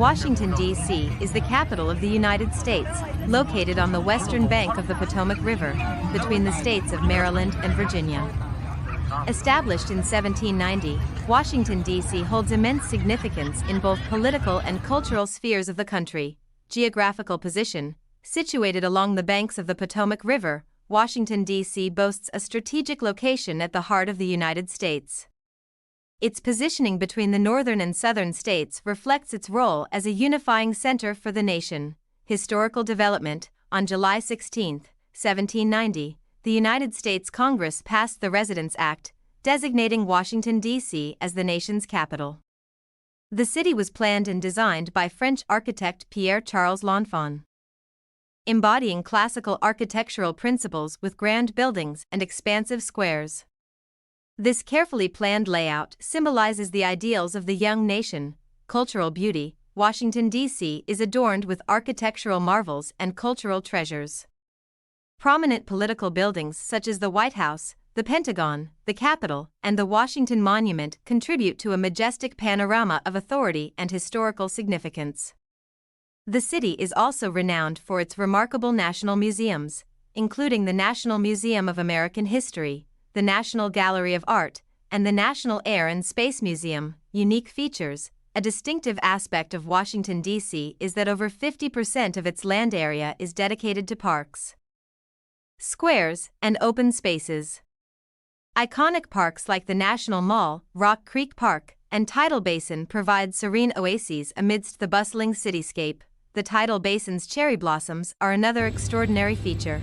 Washington, D.C. is the capital of the United States, located on the western bank of the Potomac River, between the states of Maryland and Virginia. Established in 1790, Washington, D.C. holds immense significance in both political and cultural spheres of the country. Geographical position. Situated along the banks of the Potomac River, Washington, D.C. boasts a strategic location at the heart of the United States. Its positioning between the northern and southern states reflects its role as a unifying center for the nation. Historical development. On July 16, 1790, the United States Congress passed the Residence Act, designating Washington, D.C. as the nation's capital. The city was planned and designed by French architect Pierre Charles L'Enfant. Embodying classical architectural principles with grand buildings and expansive squares. This carefully planned layout symbolizes the ideals of the young nation. Cultural beauty. Washington, D.C. is adorned with architectural marvels and cultural treasures. Prominent political buildings such as the White House, the Pentagon, the Capitol, and the Washington Monument contribute to a majestic panorama of authority and historical significance. The city is also renowned for its remarkable national museums, including the National Museum of American History, the National Gallery of Art, and the National Air and Space Museum. Unique features. A distinctive aspect of Washington, D.C. is that over 50% of its land area is dedicated to parks, squares, and open spaces. Iconic parks like the National Mall, Rock Creek Park, and Tidal Basin provide serene oases amidst the bustling cityscape. The Tidal Basin's cherry blossoms are another extraordinary feature.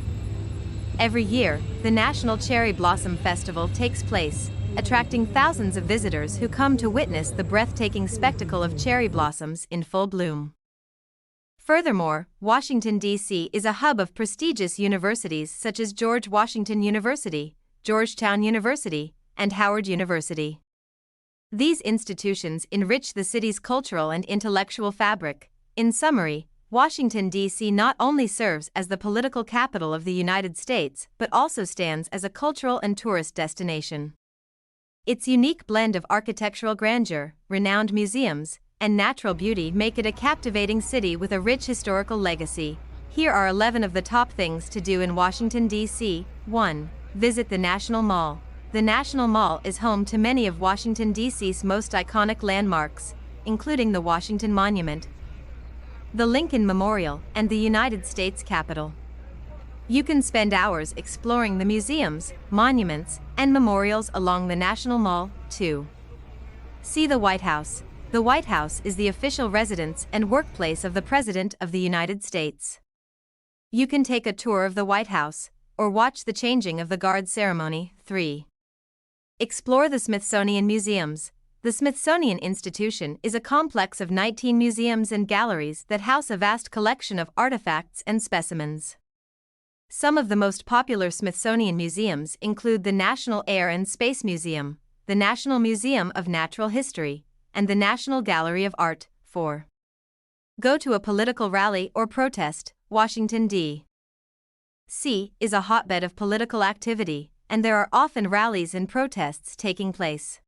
Every year, the National Cherry Blossom Festival takes place, attracting thousands of visitors who come to witness the breathtaking spectacle of cherry blossoms in full bloom. Furthermore, Washington, D.C. is a hub of prestigious universities such as George Washington University, Georgetown University, and Howard University. These institutions enrich the city's cultural and intellectual fabric. In summary, Washington, D.C. not only serves as the political capital of the United States but also stands as a cultural and tourist destination. Its unique blend of architectural grandeur, renowned museums, and natural beauty make it a captivating city with a rich historical legacy. Here are 11 of the top things to do in Washington, D.C. 1. Visit the National Mall. The National Mall is home to many of Washington, D.C.'s most iconic landmarks, including the Washington Monument, the Lincoln Memorial, and the United States Capitol. You can spend hours exploring the museums, monuments, and memorials along the National Mall. 2. See the White House. The White House is the official residence and workplace of the President of the United States. You can take a tour of the White House, or watch the changing of the guard ceremony. 3. Explore the Smithsonian Museums. The Smithsonian Institution is a complex of 19 museums and galleries that house a vast collection of artifacts and specimens. Some of the most popular Smithsonian museums include the National Air and Space Museum, the National Museum of Natural History, and the National Gallery of Art. 4. Go to a political rally or protest. Washington, D.C. is a hotbed of political activity, and there are often rallies and protests taking place.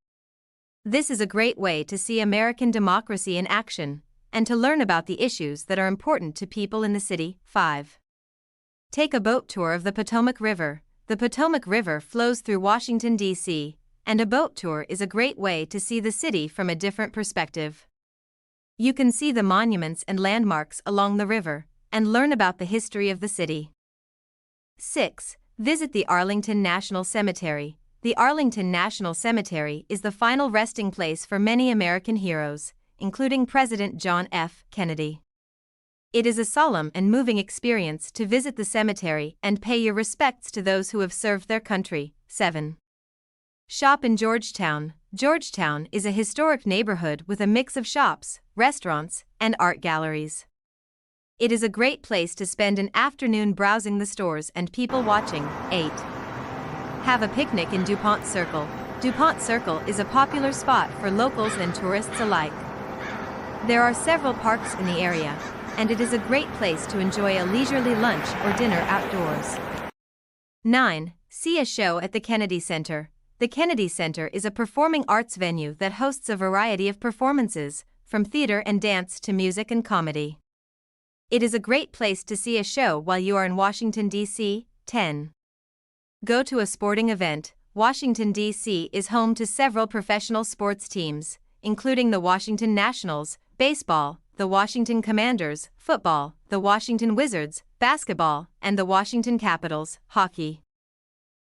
This is a great way to see American democracy in action, and to learn about the issues that are important to people in the city. 5. Take a boat tour of the Potomac River. The Potomac River flows through Washington, D.C., and a boat tour is a great way to see the city from a different perspective. You can see the monuments and landmarks along the river, and learn about the history of the city. 6. Visit the Arlington National Cemetery. The Arlington National Cemetery is the final resting place for many American heroes, including President John F. Kennedy. It is a solemn and moving experience to visit the cemetery and pay your respects to those who have served their country. 7. Shop in Georgetown. Georgetown is a historic neighborhood with a mix of shops, restaurants, and art galleries. It is a great place to spend an afternoon browsing the stores and people watching. 8. Have a picnic in DuPont Circle. DuPont Circle is a popular spot for locals and tourists alike. There are several parks in the area, and it is a great place to enjoy a leisurely lunch or dinner outdoors. 9. See a show at the Kennedy Center. The Kennedy Center is a performing arts venue that hosts a variety of performances, from theater and dance to music and comedy. It is a great place to see a show while you are in Washington, D.C. 10. Go to a sporting event. Washington, D.C. is home to several professional sports teams, including the Washington Nationals, baseball, the Washington Commanders, football, the Washington Wizards, basketball, and the Washington Capitals, hockey.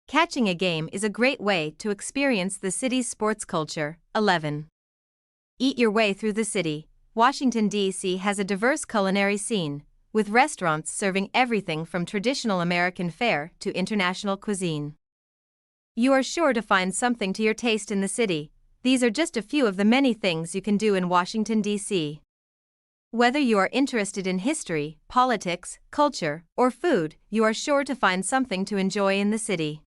Catching a game is a great way to experience the city's sports culture. 11. Eat your way through the city. Washington, D.C. has a diverse culinary scene, with restaurants serving everything from traditional American fare to international cuisine. You are sure to find something to your taste in the city. These are just a few of the many things you can do in Washington, D.C. Whether you are interested in history, politics, culture, or food, you are sure to find something to enjoy in the city.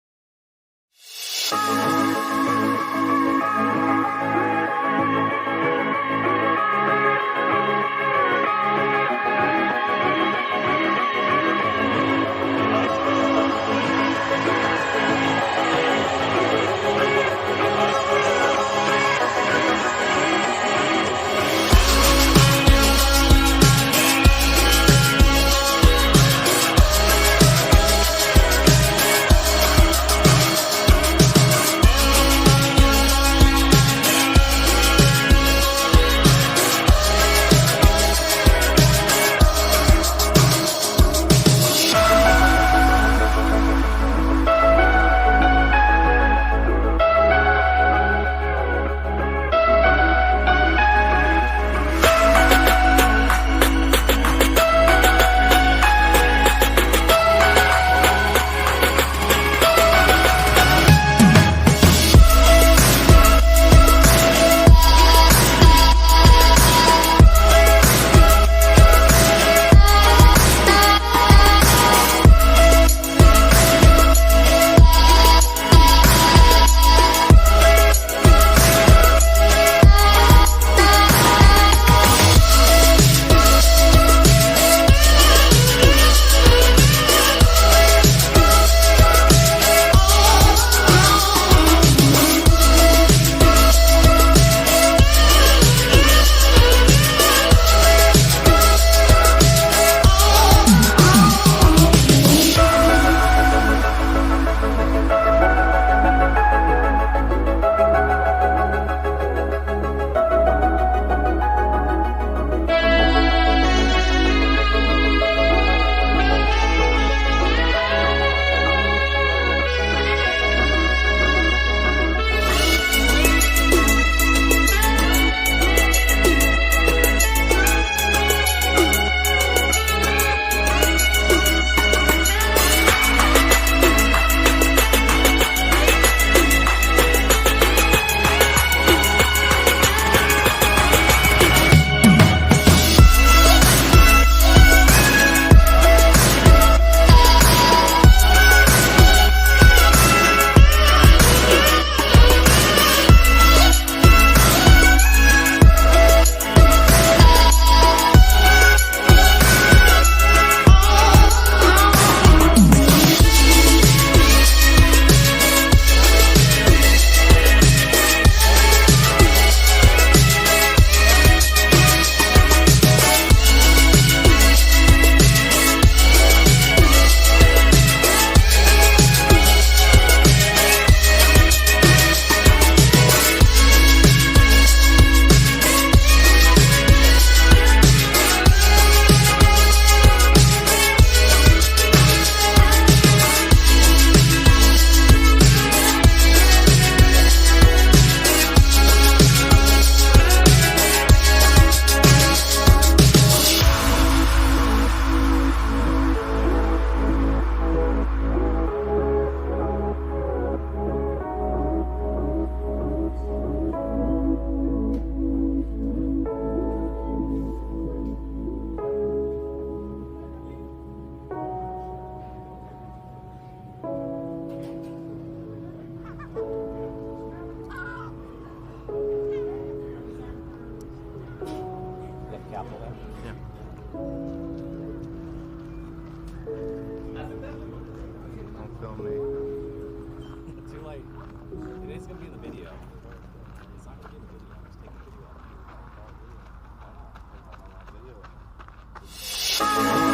film me. Too late. It is going to be in the video. It's not going to be in the video. Just take the video. Wow.